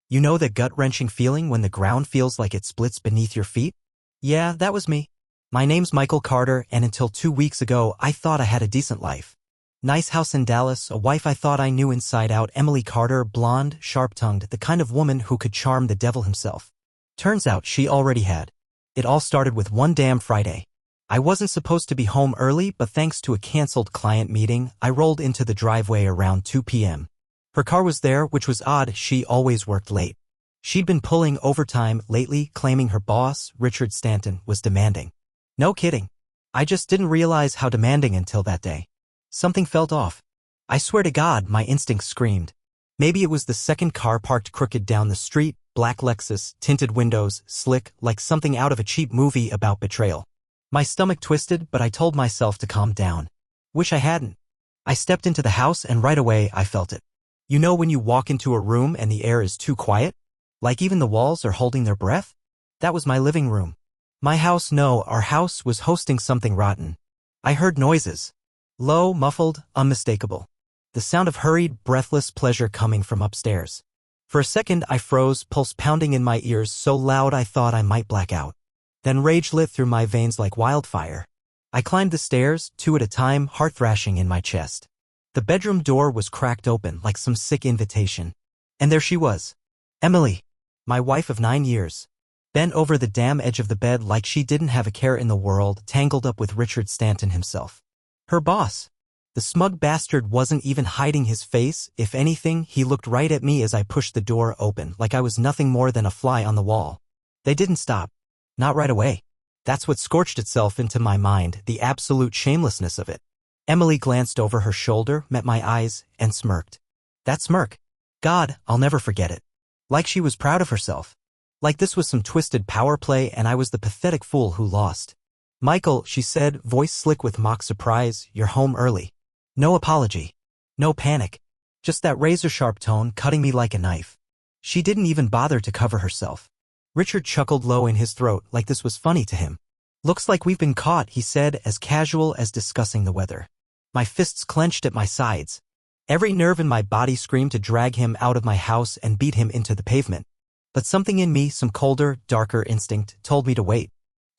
You know that gut-wrenching feeling when the ground feels like it splits beneath your feet? Yeah, that was me. My name's Michael Carter, and until 2 weeks ago, I thought I had a decent life. Nice house in Dallas, a wife I thought I knew inside out, Emily Carter, blonde, sharp-tongued, the kind of woman who could charm the devil himself. Turns out she already had. It all started with one damn Friday. I wasn't supposed to be home early, but thanks to a canceled client meeting, I rolled into the driveway around 2 p.m. Her car was there, which was odd. She always worked late. She'd been pulling overtime lately, claiming her boss, Richard Stanton, was demanding. No kidding. I just didn't realize how demanding until that day. Something felt off. I swear to God, my instincts screamed. Maybe it was the second car parked crooked down the street, black Lexus, tinted windows, slick, like something out of a cheap movie about betrayal. My stomach twisted, but I told myself to calm down. Wish I hadn't. I stepped into the house and right away I felt it. You know when you walk into a room and the air is too quiet? Like even the walls are holding their breath? That was my living room. Our house was hosting something rotten. I heard noises. Low, muffled, unmistakable. The sound of hurried, breathless pleasure coming from upstairs. For a second I froze, pulse pounding in my ears so loud I thought I might black out. Then rage lit through my veins like wildfire. I climbed the stairs, 2 at a time, heart thrashing in my chest. The bedroom door was cracked open like some sick invitation. And there she was. Emily, my wife of 9 years. Bent over the damn edge of the bed like she didn't have a care in the world, tangled up with Richard Stanton himself. Her boss. The smug bastard wasn't even hiding his face. If anything, he looked right at me as I pushed the door open, like I was nothing more than a fly on the wall. They didn't stop. Not right away. That's what scorched itself into my mind, the absolute shamelessness of it. Emily glanced over her shoulder, met my eyes, and smirked. That smirk. God, I'll never forget it. Like she was proud of herself. Like this was some twisted power play and I was the pathetic fool who lost. Michael, she said, voice slick with mock surprise, you're home early. No apology. No panic. Just that razor-sharp tone cutting me like a knife. She didn't even bother to cover herself. Richard chuckled low in his throat like this was funny to him. Looks like we've been caught, he said, as casual as discussing the weather. My fists clenched at my sides. Every nerve in my body screamed to drag him out of my house and beat him into the pavement. But something in me, some colder, darker instinct, told me to wait.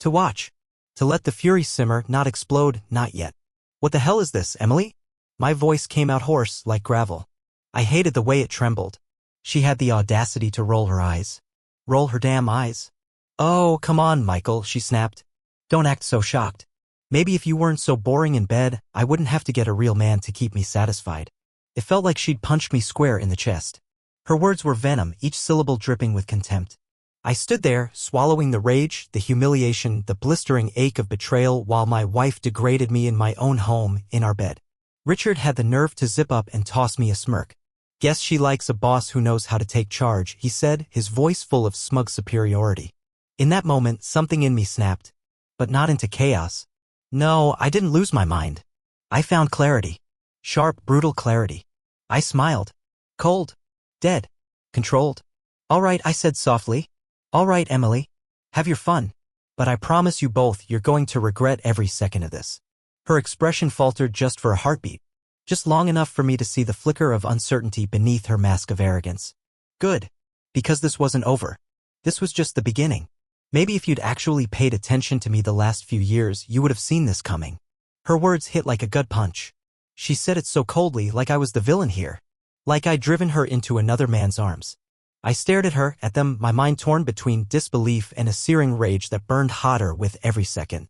To watch. To let the fury simmer, not explode, not yet. What the hell is this, Emily? My voice came out hoarse, like gravel. I hated the way it trembled. She had the audacity to roll her eyes. Roll her damn eyes. Oh, come on, Michael, she snapped. Don't act so shocked. Maybe if you weren't so boring in bed, I wouldn't have to get a real man to keep me satisfied. It felt like she'd punched me square in the chest. Her words were venom, each syllable dripping with contempt. I stood there, swallowing the rage, the humiliation, the blistering ache of betrayal while my wife degraded me in my own home, in our bed. Richard had the nerve to zip up and toss me a smirk. Guess she likes a boss who knows how to take charge, he said, his voice full of smug superiority. In that moment, something in me snapped. But not into chaos. No, I didn't lose my mind. I found clarity. Sharp, brutal clarity. I smiled. Cold. Dead. Controlled. All right, I said softly. All right, Emily. Have your fun. But I promise you both you're going to regret every second of this. Her expression faltered just for a heartbeat. Just long enough for me to see the flicker of uncertainty beneath her mask of arrogance. Good. Because this wasn't over. This was just the beginning. Maybe if you'd actually paid attention to me the last few years, you would have seen this coming. Her words hit like a gut punch. She said it so coldly, like I was the villain here. Like I'd driven her into another man's arms. I stared at her, at them, my mind torn between disbelief and a searing rage that burned hotter with every second.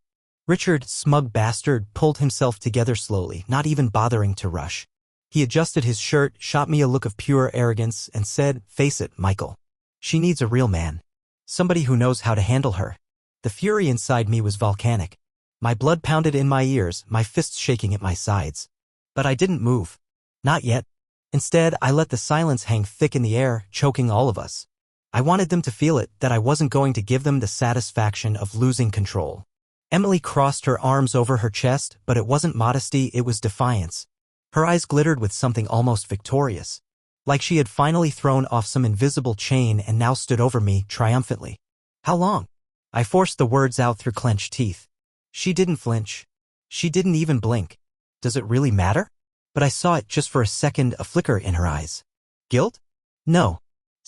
Richard, smug bastard, pulled himself together slowly, not even bothering to rush. He adjusted his shirt, shot me a look of pure arrogance, and said, "Face it, Michael. She needs a real man. Somebody who knows how to handle her." The fury inside me was volcanic. My blood pounded in my ears, my fists shaking at my sides. But I didn't move. Not yet. Instead, I let the silence hang thick in the air, choking all of us. I wanted them to feel it, that I wasn't going to give them the satisfaction of losing control. Emily crossed her arms over her chest, but it wasn't modesty, it was defiance. Her eyes glittered with something almost victorious. Like she had finally thrown off some invisible chain and now stood over me, triumphantly. How long? I forced the words out through clenched teeth. She didn't flinch. She didn't even blink. Does it really matter? But I saw it just for a second, a flicker in her eyes. Guilt? No.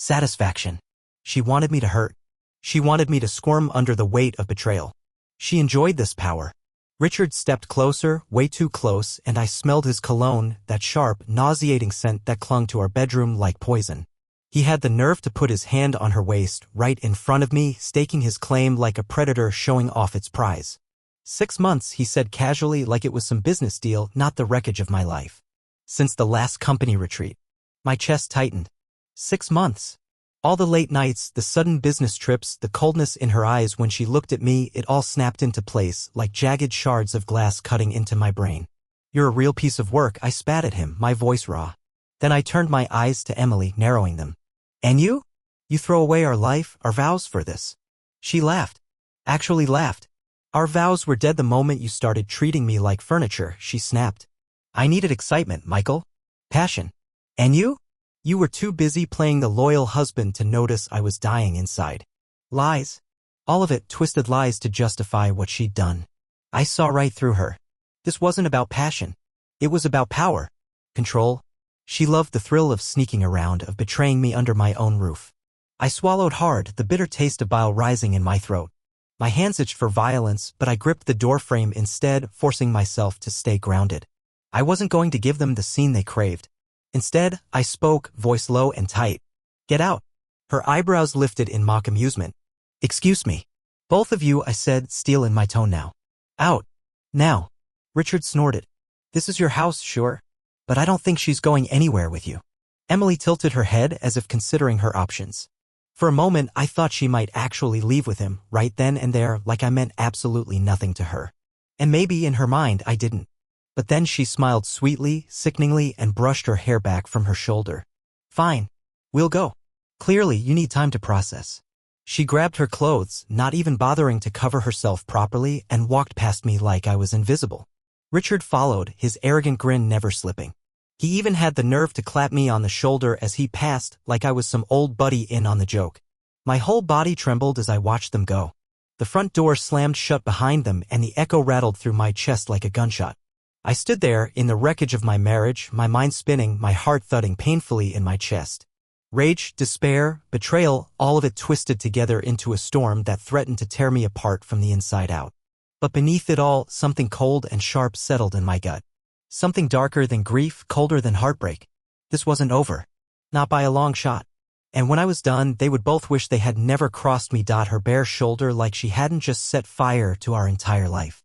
Satisfaction. She wanted me to hurt. She wanted me to squirm under the weight of betrayal. She enjoyed this power. Richard stepped closer, way too close, and I smelled his cologne, that sharp, nauseating scent that clung to our bedroom like poison. He had the nerve to put his hand on her waist, right in front of me, staking his claim like a predator showing off its prize. 6 months, he said casually, like it was some business deal, not the wreckage of my life. Since the last company retreat. My chest tightened. 6 months. All the late nights, the sudden business trips, the coldness in her eyes when she looked at me, it all snapped into place, like jagged shards of glass cutting into my brain. You're a real piece of work, I spat at him, my voice raw. Then I turned my eyes to Emily, narrowing them. And you? You throw away our life, our vows for this? She laughed. Actually laughed. Our vows were dead the moment you started treating me like furniture, she snapped. I needed excitement, Michael. Passion. And you? You were too busy playing the loyal husband to notice I was dying inside. Lies. All of it, twisted lies to justify what she'd done. I saw right through her. This wasn't about passion. It was about power. Control. She loved the thrill of sneaking around, of betraying me under my own roof. I swallowed hard, the bitter taste of bile rising in my throat. My hands itched for violence, but I gripped the doorframe instead, forcing myself to stay grounded. I wasn't going to give them the scene they craved. Instead, I spoke, voice low and tight. Get out. Her eyebrows lifted in mock amusement. Excuse me. Both of you, I said, steel in my tone now. Out. Now. Richard snorted. This is your house, sure? But I don't think she's going anywhere with you. Emily tilted her head as if considering her options. For a moment, I thought she might actually leave with him, right then and there, like I meant absolutely nothing to her. And maybe in her mind I didn't. But then she smiled sweetly, sickeningly, and brushed her hair back from her shoulder. Fine. We'll go. Clearly, you need time to process. She grabbed her clothes, not even bothering to cover herself properly, and walked past me like I was invisible. Richard followed, his arrogant grin never slipping. He even had the nerve to clap me on the shoulder as he passed, like I was some old buddy in on the joke. My whole body trembled as I watched them go. The front door slammed shut behind them, and the echo rattled through my chest like a gunshot. I stood there, in the wreckage of my marriage, my mind spinning, my heart thudding painfully in my chest. Rage, despair, betrayal, all of it twisted together into a storm that threatened to tear me apart from the inside out. But beneath it all, something cold and sharp settled in my gut. Something darker than grief, colder than heartbreak. This wasn't over. Not by a long shot. And when I was done, they would both wish they had never crossed me. Her bare shoulder like she hadn't just set fire to our entire life.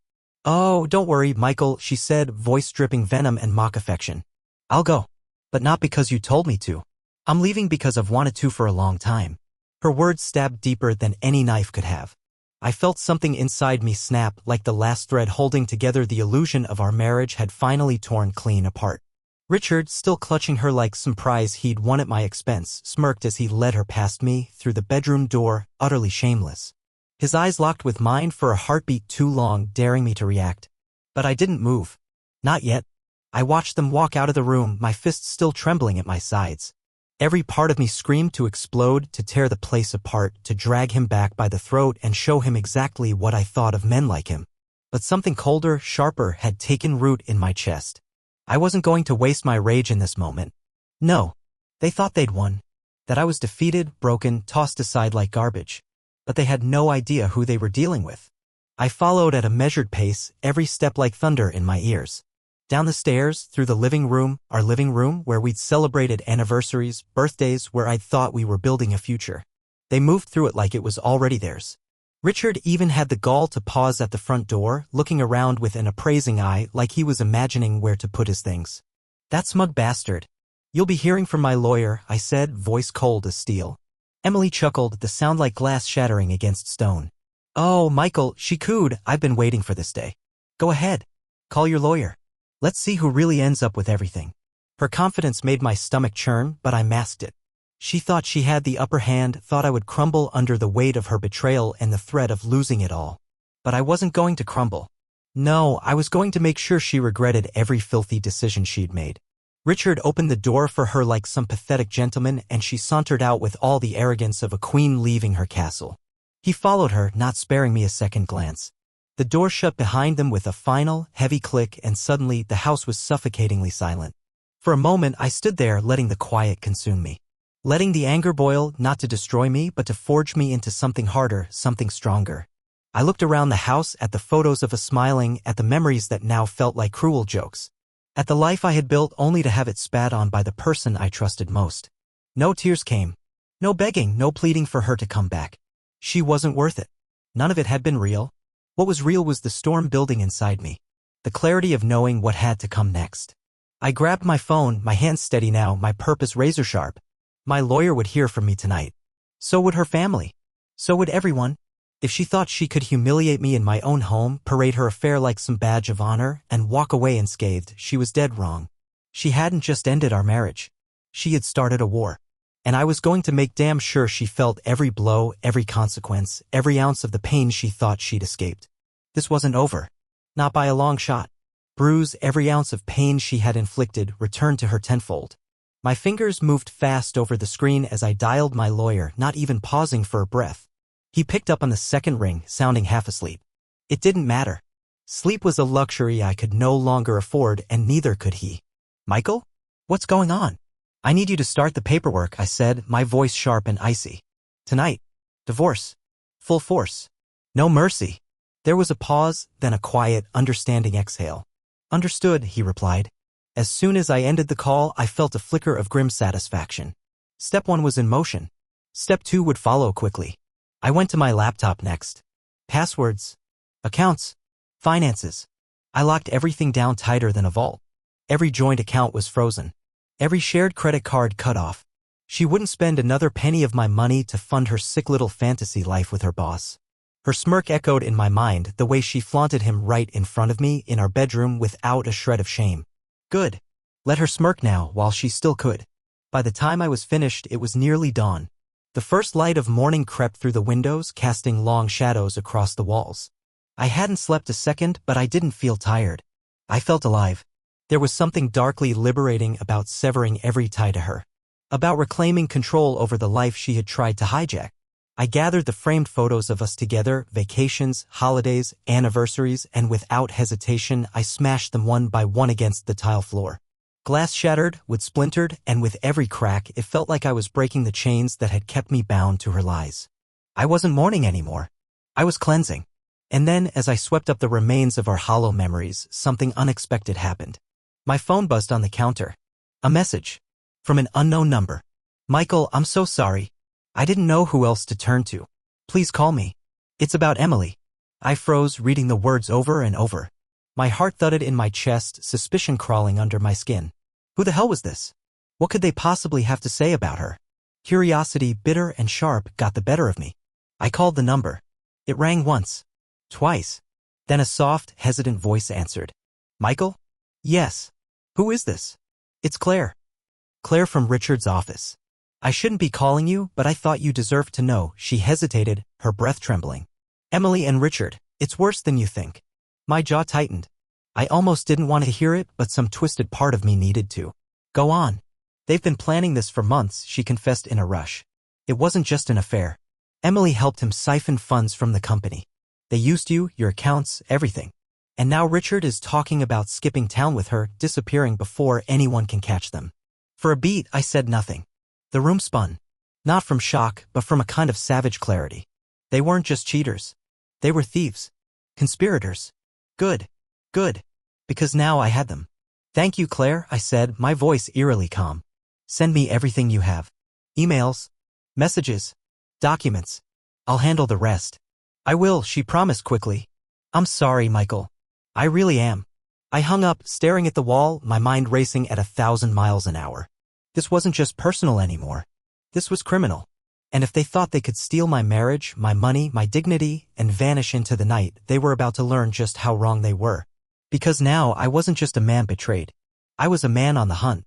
Oh, don't worry, Michael, she said, voice dripping venom and mock affection. I'll go. But not because you told me to. I'm leaving because I've wanted to for a long time. Her words stabbed deeper than any knife could have. I felt something inside me snap, like the last thread holding together the illusion of our marriage had finally torn clean apart. Richard, still clutching her like some prize he'd won at my expense, smirked as he led her past me, through the bedroom door, utterly shameless. His eyes locked with mine for a heartbeat too long, daring me to react. But I didn't move. Not yet. I watched them walk out of the room, my fists still trembling at my sides. Every part of me screamed to explode, to tear the place apart, to drag him back by the throat and show him exactly what I thought of men like him. But something colder, sharper, had taken root in my chest. I wasn't going to waste my rage in this moment. No. They thought they'd won. That I was defeated, broken, tossed aside like garbage. But they had no idea who they were dealing with. I followed at a measured pace, every step like thunder in my ears. Down the stairs, through the living room, our living room where we'd celebrated anniversaries, birthdays, where I'd thought we were building a future. They moved through it like it was already theirs. Richard even had the gall to pause at the front door, looking around with an appraising eye like he was imagining where to put his things. That smug bastard. You'll be hearing from my lawyer, I said, voice cold as steel. Emily chuckled, the sound like glass shattering against stone. Oh, Michael, she cooed, I've been waiting for this day. Go ahead. Call your lawyer. Let's see who really ends up with everything. Her confidence made my stomach churn, but I masked it. She thought she had the upper hand, thought I would crumble under the weight of her betrayal and the threat of losing it all. But I wasn't going to crumble. No, I was going to make sure she regretted every filthy decision she'd made. Richard opened the door for her like some pathetic gentleman, and she sauntered out with all the arrogance of a queen leaving her castle. He followed her, not sparing me a second glance. The door shut behind them with a final, heavy click, and suddenly the house was suffocatingly silent. For a moment I stood there letting the quiet consume me. letting the anger boil not to destroy me but to forge me into something harder, something stronger. I looked around the house at the photos of us smiling, at the memories that now felt like cruel jokes. At the life I had built only to have it spat on by the person I trusted most. No tears came. No begging, no pleading for her to come back. She wasn't worth it. None of it had been real. What was real was the storm building inside me. The clarity of knowing what had to come next. I grabbed my phone, my hands steady now, my purpose razor sharp. My lawyer would hear from me tonight. So would her family. So would everyone. If she thought she could humiliate me in my own home, parade her affair like some badge of honor, and walk away unscathed, she was dead wrong. She hadn't just ended our marriage. She had started a war. And I was going to make damn sure she felt every blow, every consequence, every ounce of the pain she thought she'd escaped. This wasn't over. Not by a long shot. Bruise, every ounce of pain she had inflicted returned to her tenfold. My fingers moved fast over the screen as I dialed my lawyer, not even pausing for a breath. He picked up on the second ring, sounding half asleep. It didn't matter. Sleep was a luxury I could no longer afford, and neither could he. Michael? What's going on? I need you to start the paperwork, I said, my voice sharp and icy. Tonight. Divorce. Full force. No mercy. There was a pause, then a quiet, understanding exhale. Understood, he replied. As soon as I ended the call, I felt a flicker of grim satisfaction. Step 1 was in motion. Step 2 would follow quickly. I went to my laptop next. Passwords. Accounts. Finances. I locked everything down tighter than a vault. Every joint account was frozen. Every shared credit card cut off. She wouldn't spend another penny of my money to fund her sick little fantasy life with her boss. Her smirk echoed in my mind, the way she flaunted him right in front of me in our bedroom without a shred of shame. Good. Let her smirk now while she still could. By the time I was finished, it was nearly dawn. The first light of morning crept through the windows, casting long shadows across the walls. I hadn't slept a second, but I didn't feel tired. I felt alive. There was something darkly liberating about severing every tie to her. About reclaiming control over the life she had tried to hijack. I gathered the framed photos of us together, vacations, holidays, anniversaries, and without hesitation, I smashed them one by one against the tile floor. Glass shattered, wood splintered, and with every crack, it felt like I was breaking the chains that had kept me bound to her lies. I wasn't mourning anymore. I was cleansing. And then, as I swept up the remains of our hollow memories, something unexpected happened. My phone buzzed on the counter. A message. From an unknown number. Michael, I'm so sorry. I didn't know who else to turn to. Please call me. It's about Emily. I froze, reading the words over and over. My heart thudded in my chest, suspicion crawling under my skin. Who the hell was this? What could they possibly have to say about her? Curiosity, bitter and sharp, got the better of me. I called the number. It rang once. Twice. Then a soft, hesitant voice answered. Michael? Yes. Who is this? It's Claire. Claire from Richard's office. I shouldn't be calling you, but I thought you deserved to know. She hesitated, her breath trembling. Emily and Richard, it's worse than you think. My jaw tightened. I almost didn't want to hear it, but some twisted part of me needed to. Go on. They've been planning this for months, she confessed in a rush. It wasn't just an affair. Emily helped him siphon funds from the company. They used you, your accounts, everything. And now Richard is talking about skipping town with her, disappearing before anyone can catch them. For a beat, I said nothing. The room spun. Not from shock, but from a kind of savage clarity. They weren't just cheaters. They were thieves. Conspirators. Good. Good. Because now I had them. Thank you, Claire, I said, my voice eerily calm. Send me everything you have. Emails. Messages. Documents. I'll handle the rest. I will, she promised quickly. I'm sorry, Michael. I really am. I hung up, staring at the wall, my mind racing at 1,000 miles an hour. This wasn't just personal anymore. This was criminal. And if they thought they could steal my marriage, my money, my dignity, and vanish into the night, they were about to learn just how wrong they were. Because now I wasn't just a man betrayed. I was a man on the hunt.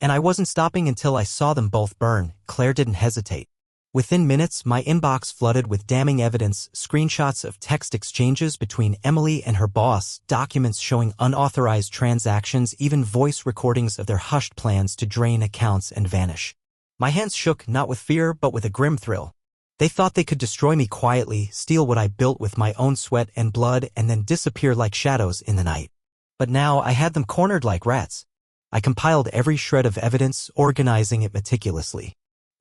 And I wasn't stopping until I saw them both burn. Claire didn't hesitate. Within minutes, my inbox flooded with damning evidence, screenshots of text exchanges between Emily and her boss, documents showing unauthorized transactions, even voice recordings of their hushed plans to drain accounts and vanish. My hands shook, not with fear, but with a grim thrill. They thought they could destroy me quietly, steal what I built with my own sweat and blood, and then disappear like shadows in the night. But now I had them cornered like rats. I compiled every shred of evidence, organizing it meticulously.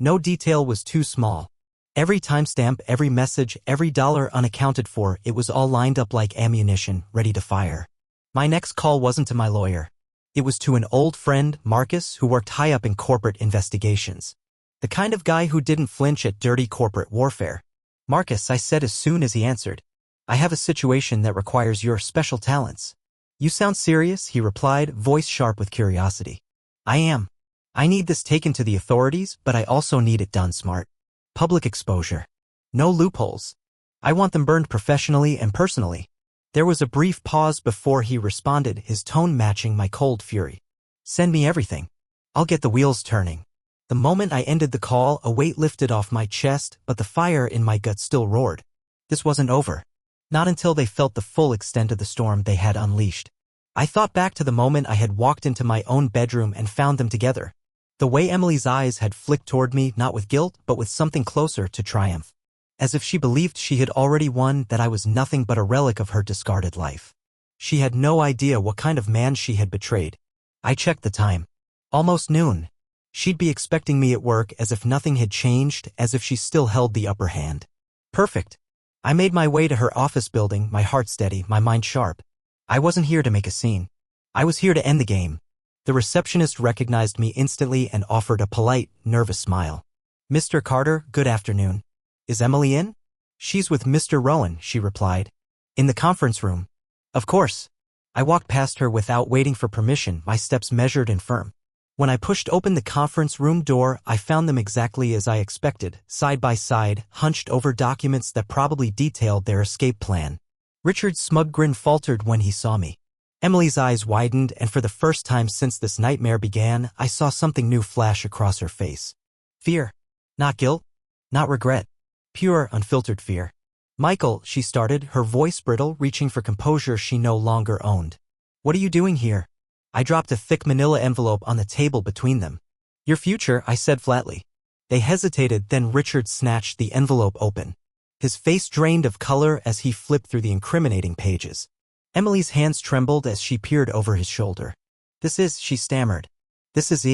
No detail was too small. Every timestamp, every message, every dollar unaccounted for, it was all lined up like ammunition, ready to fire. My next call wasn't to my lawyer. It was to an old friend, Marcus, who worked high up in corporate investigations. The kind of guy who didn't flinch at dirty corporate warfare. "Marcus," I said as soon as he answered, "I have a situation that requires your special talents." "You sound serious," he replied, voice sharp with curiosity. "I am. I need this taken to the authorities, but I also need it done smart. Public exposure. No loopholes. I want them burned professionally and personally." There was a brief pause before he responded, his tone matching my cold fury. "Send me everything. I'll get the wheels turning." The moment I ended the call, a weight lifted off my chest, but the fire in my gut still roared. This wasn't over. Not until they felt the full extent of the storm they had unleashed. I thought back to the moment I had walked into my own bedroom and found them together. The way Emily's eyes had flicked toward me, not with guilt, but with something closer to triumph. As if she believed she had already won, that I was nothing but a relic of her discarded life. She had no idea what kind of man she had betrayed. I checked the time. Almost noon. She'd be expecting me at work, as if nothing had changed, as if she still held the upper hand. Perfect. I made my way to her office building, my heart steady, my mind sharp. I wasn't here to make a scene. I was here to end the game. The receptionist recognized me instantly and offered a polite, nervous smile. "Mr. Carter, good afternoon. Is Emily in?" "She's with Mr. Rowan," she replied. "In the conference room." "Of course." I walked past her without waiting for permission, my steps measured and firm. When I pushed open the conference room door, I found them exactly as I expected, side by side, hunched over documents that probably detailed their escape plan. Richard's smug grin faltered when he saw me. Emily's eyes widened, and for the first time since this nightmare began, I saw something new flash across her face. Fear. Not guilt. Not regret. Pure, unfiltered fear. "Michael," she started, her voice brittle, reaching for composure she no longer owned. "What are you doing here?" I dropped a thick manila envelope on the table between them. "Your future," I said flatly. They hesitated, then Richard snatched the envelope open. His face drained of color as he flipped through the incriminating pages. Emily's hands trembled as she peered over his shoulder. "This is," she stammered. "This is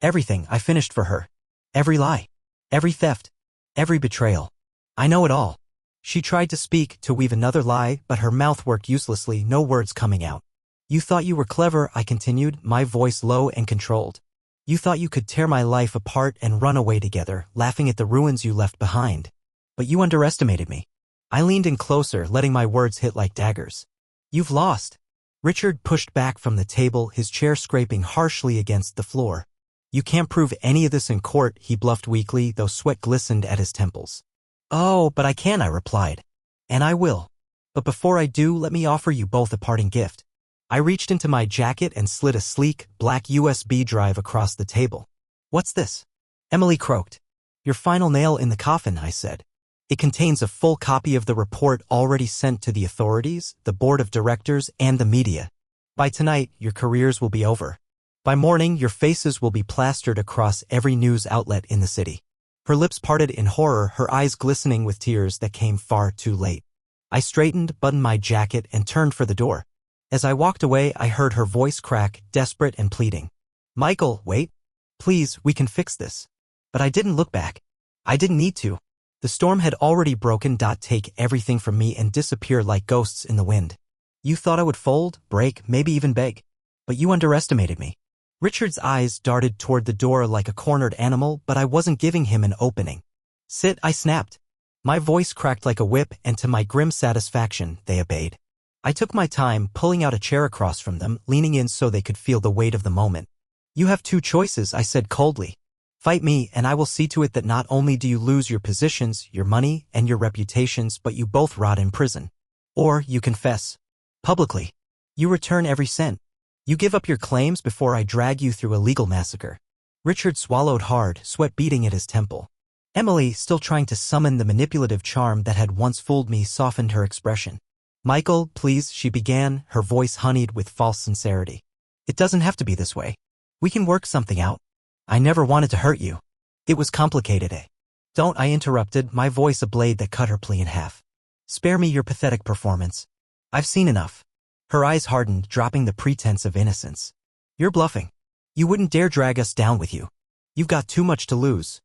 everything I finished for her. Every lie. Every theft. Every betrayal. I know it all." She tried to speak, to weave another lie, but her mouth worked uselessly, no words coming out. "You thought you were clever," I continued, my voice low and controlled. "You thought you could tear my life apart and run away together, laughing at the ruins you left behind. But you underestimated me." I leaned in closer, letting my words hit like daggers. "You've lost." Richard pushed back from the table, his chair scraping harshly against the floor. "You can't prove any of this in court," he bluffed weakly, though sweat glistened at his temples. "Oh, but I can," I replied. "And I will. But before I do, let me offer you both a parting gift." I reached into my jacket and slid a sleek, black USB drive across the table. "What's this?" Emily croaked. "Your final nail in the coffin," I said. "It contains a full copy of the report already sent to the authorities, the board of directors, and the media. By tonight, your careers will be over. By morning, your faces will be plastered across every news outlet in the city." Her lips parted in horror, her eyes glistening with tears that came far too late. I straightened, buttoned my jacket, and turned for the door. As I walked away, I heard her voice crack, desperate and pleading. "Michael, wait. Please, we can fix this." But I didn't look back. I didn't need to. The storm had already broken. Take everything from me and disappear like ghosts in the wind. "You thought I would fold, break, maybe even beg. But you underestimated me." Richard's eyes darted toward the door like a cornered animal, but I wasn't giving him an opening. "Sit," I snapped. My voice cracked like a whip, and to my grim satisfaction, they obeyed. I took my time, pulling out a chair across from them, leaning in so they could feel the weight of the moment. "You have two choices," I said coldly. "Fight me, and I will see to it that not only do you lose your positions, your money, and your reputations, but you both rot in prison. Or you confess. Publicly. You return every cent. You give up your claims before I drag you through a legal massacre." Richard swallowed hard, sweat beading at his temple. Emily, still trying to summon the manipulative charm that had once fooled me, softened her expression. "Michael, please," she began, her voice honeyed with false sincerity. "It doesn't have to be this way. We can work something out. I never wanted to hurt you. It was complicated, eh?" "Don't," I interrupted, my voice a blade that cut her plea in half. "Spare me your pathetic performance. I've seen enough." Her eyes hardened, dropping the pretense of innocence. "You're bluffing. You wouldn't dare drag us down with you. You've got too much to lose."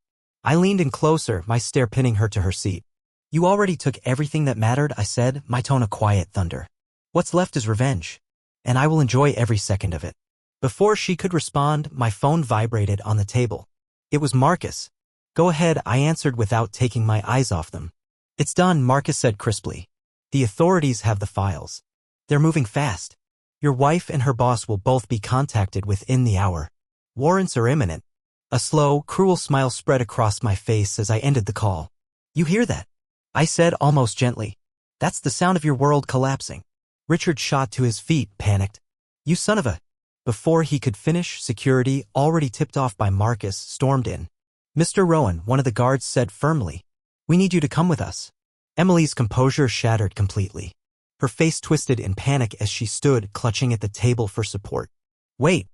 I leaned in closer, my stare pinning her to her seat. You already took everything that mattered, I said, my tone a quiet thunder. What's left is revenge. And I will enjoy every second of it. Before she could respond, my phone vibrated on the table. It was Marcus. Go ahead, I answered without taking my eyes off them. It's done, Marcus said crisply. The authorities have the files. They're moving fast. Your wife and her boss will both be contacted within the hour. Warrants are imminent. A slow, cruel smile spread across my face as I ended the call. You hear that? I said almost gently. That's the sound of your world collapsing. Richard shot to his feet, panicked. You son of a... Before he could finish, security, already tipped off by Marcus, stormed in. Mr. Rowan, one of the guards said firmly. We need you to come with us. Emily's composure shattered completely. Her face twisted in panic as she stood, clutching at the table for support. Wait.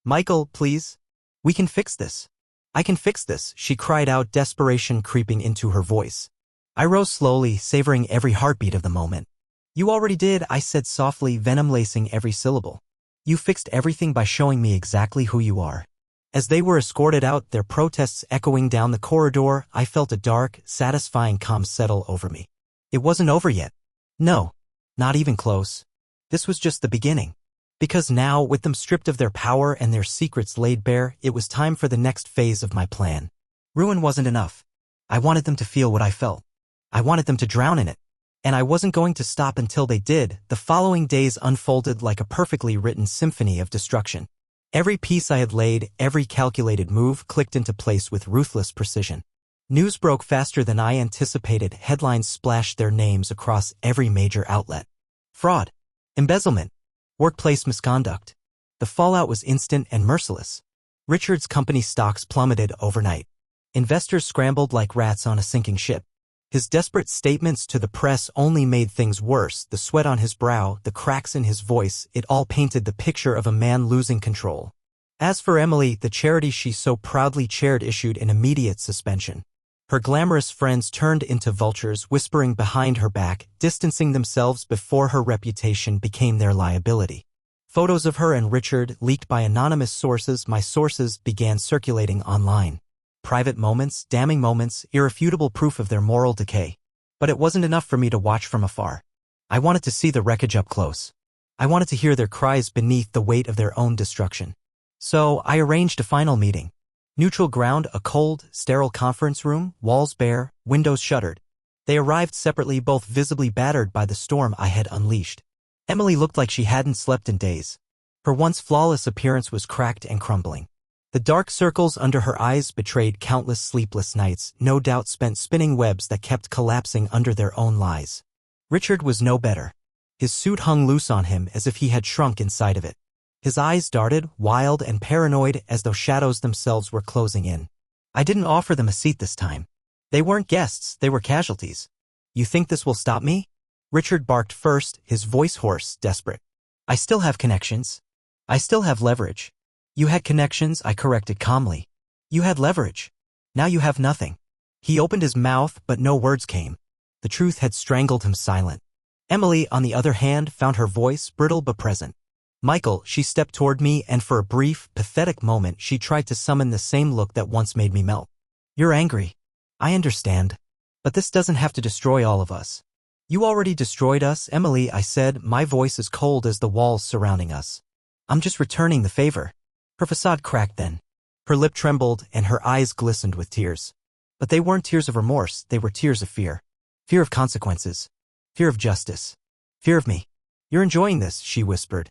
Michael, please. We can fix this. I can fix this, she cried out, desperation creeping into her voice. I rose slowly, savoring every heartbeat of the moment. You already did, I said softly, venom lacing every syllable. You fixed everything by showing me exactly who you are. As they were escorted out, their protests echoing down the corridor, I felt a dark, satisfying calm settle over me. It wasn't over yet. No, not even close. This was just the beginning. Because now, with them stripped of their power and their secrets laid bare, it was time for the next phase of my plan. Ruin wasn't enough. I wanted them to feel what I felt. I wanted them to drown in it. And I wasn't going to stop until they did. The following days unfolded like a perfectly written symphony of destruction. Every piece I had laid, every calculated move clicked into place with ruthless precision. News broke faster than I anticipated. Headlines splashed their names across every major outlet. Fraud. Embezzlement. Workplace misconduct. The fallout was instant and merciless. Richard's company stocks plummeted overnight. Investors scrambled like rats on a sinking ship. His desperate statements to the press only made things worse. The sweat on his brow, the cracks in his voice, it all painted the picture of a man losing control. As for Emily, the charity she so proudly chaired issued an immediate suspension. Her glamorous friends turned into vultures, whispering behind her back, distancing themselves before her reputation became their liability. Photos of her and Richard, leaked by anonymous sources, my sources, began circulating online. Private moments, damning moments, irrefutable proof of their moral decay. But it wasn't enough for me to watch from afar. I wanted to see the wreckage up close. I wanted to hear their cries beneath the weight of their own destruction. So, I arranged a final meeting. Neutral ground, a cold, sterile conference room, walls bare, windows shuttered. They arrived separately, both visibly battered by the storm I had unleashed. Emily looked like she hadn't slept in days. Her once flawless appearance was cracked and crumbling. The dark circles under her eyes betrayed countless sleepless nights, no doubt spent spinning webs that kept collapsing under their own lies. Richard was no better. His suit hung loose on him as if he had shrunk inside of it. His eyes darted, wild and paranoid, as though shadows themselves were closing in. I didn't offer them a seat this time. They weren't guests, they were casualties. You think this will stop me? Richard barked first, his voice hoarse, desperate. I still have connections. I still have leverage. You had connections, I corrected calmly. You had leverage. Now you have nothing. He opened his mouth, but no words came. The truth had strangled him silent. Emily, on the other hand, found her voice brittle but present. Michael, she stepped toward me, and for a brief, pathetic moment she tried to summon the same look that once made me melt. You're angry. I understand. But this doesn't have to destroy all of us. You already destroyed us, Emily, I said, my voice as cold as the walls surrounding us. I'm just returning the favor. Her facade cracked then. Her lip trembled and her eyes glistened with tears. But they weren't tears of remorse, they were tears of fear. Fear of consequences. Fear of justice. Fear of me. You're enjoying this, she whispered.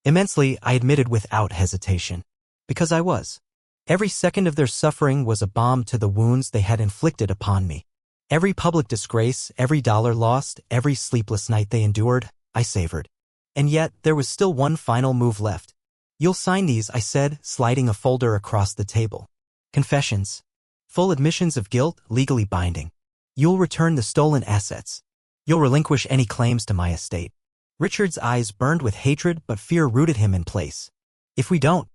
Immensely, I admitted without hesitation. Because I was. Every second of their suffering was a balm to the wounds they had inflicted upon me. Every public disgrace, every dollar lost, every sleepless night they endured, I savored. And yet, there was still one final move left. You'll sign these, I said, sliding a folder across the table. Confessions. Full admissions of guilt, legally binding. You'll return the stolen assets. You'll relinquish any claims to my estate. Richard's eyes burned with hatred, but fear rooted him in place. If we don't,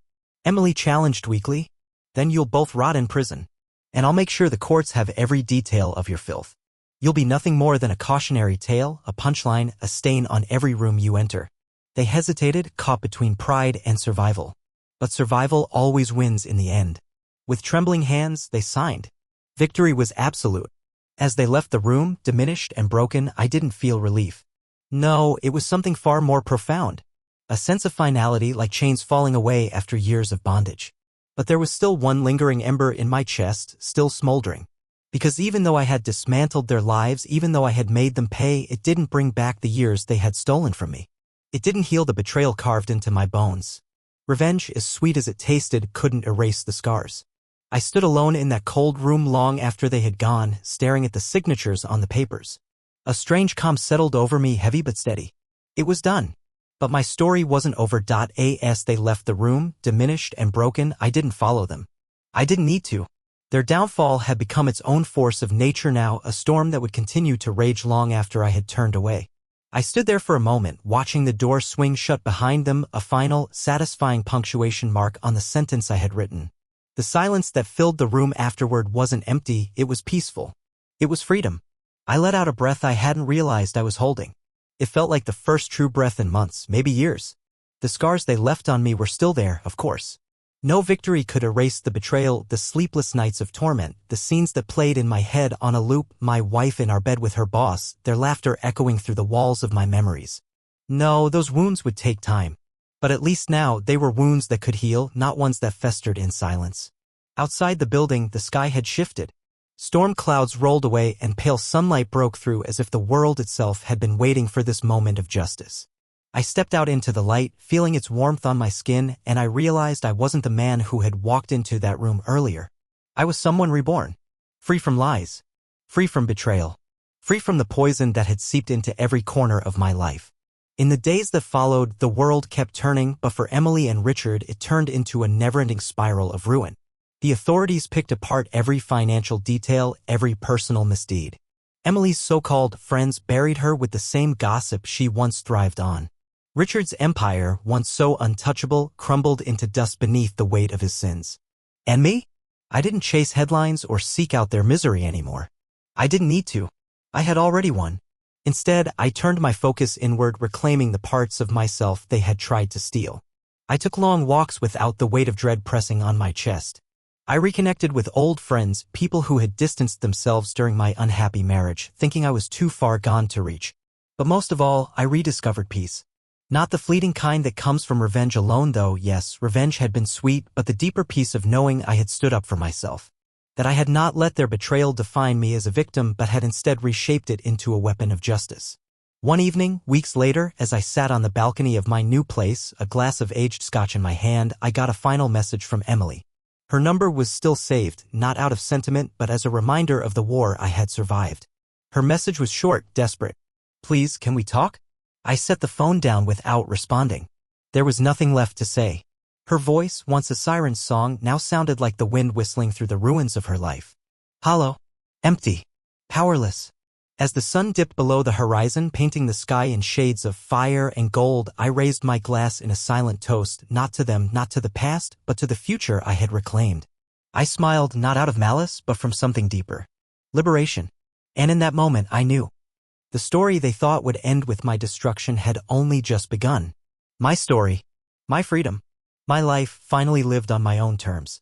Emily challenged weakly, then you'll both rot in prison. And I'll make sure the courts have every detail of your filth. You'll be nothing more than a cautionary tale, a punchline, a stain on every room you enter. They hesitated, caught between pride and survival. But survival always wins in the end. With trembling hands, they signed. Victory was absolute. As they left the room, diminished and broken, I didn't feel relief. No, it was something far more profound. A sense of finality, like chains falling away after years of bondage. But there was still one lingering ember in my chest, still smoldering. Because even though I had dismantled their lives, even though I had made them pay, it didn't bring back the years they had stolen from me. It didn't heal the betrayal carved into my bones. Revenge, as sweet as it tasted, couldn't erase the scars. I stood alone in that cold room long after they had gone, staring at the signatures on the papers. A strange calm settled over me, heavy but steady. It was done. But my story wasn't over. As they left the room, diminished and broken, I didn't follow them. I didn't need to. Their downfall had become its own force of nature now, a storm that would continue to rage long after I had turned away. I stood there for a moment, watching the door swing shut behind them, a final, satisfying punctuation mark on the sentence I had written. The silence that filled the room afterward wasn't empty, it was peaceful. It was freedom. I let out a breath I hadn't realized I was holding. It felt like the first true breath in months, maybe years. The scars they left on me were still there, of course. No victory could erase the betrayal, the sleepless nights of torment, the scenes that played in my head on a loop, my wife in our bed with her boss, their laughter echoing through the walls of my memories. No, those wounds would take time. But at least now, they were wounds that could heal, not ones that festered in silence. Outside the building, the sky had shifted. Storm clouds rolled away and pale sunlight broke through as if the world itself had been waiting for this moment of justice. I stepped out into the light, feeling its warmth on my skin, and I realized I wasn't the man who had walked into that room earlier. I was someone reborn. Free from lies. Free from betrayal. Free from the poison that had seeped into every corner of my life. In the days that followed, the world kept turning, but for Emily and Richard it turned into a never-ending spiral of ruin. The authorities picked apart every financial detail, every personal misdeed. Emily's so-called friends buried her with the same gossip she once thrived on. Richard's empire, once so untouchable, crumbled into dust beneath the weight of his sins. And me? I didn't chase headlines or seek out their misery anymore. I didn't need to. I had already won. Instead, I turned my focus inward, reclaiming the parts of myself they had tried to steal. I took long walks without the weight of dread pressing on my chest. I reconnected with old friends, people who had distanced themselves during my unhappy marriage, thinking I was too far gone to reach. But most of all, I rediscovered peace. Not the fleeting kind that comes from revenge alone, though. Yes, revenge had been sweet, but the deeper peace of knowing I had stood up for myself. That I had not let their betrayal define me as a victim, but had instead reshaped it into a weapon of justice. One evening, weeks later, as I sat on the balcony of my new place, a glass of aged scotch in my hand, I got a final message from Emily. Her number was still saved, not out of sentiment, but as a reminder of the war I had survived. Her message was short, desperate. "Please, can we talk?" I set the phone down without responding. There was nothing left to say. Her voice, once a siren's song, now sounded like the wind whistling through the ruins of her life. Hollow. Empty. Powerless. As the sun dipped below the horizon, painting the sky in shades of fire and gold, I raised my glass in a silent toast, not to them, not to the past, but to the future I had reclaimed. I smiled not out of malice, but from something deeper. Liberation. And in that moment, I knew. The story they thought would end with my destruction had only just begun. My story. My freedom. My life finally lived on my own terms.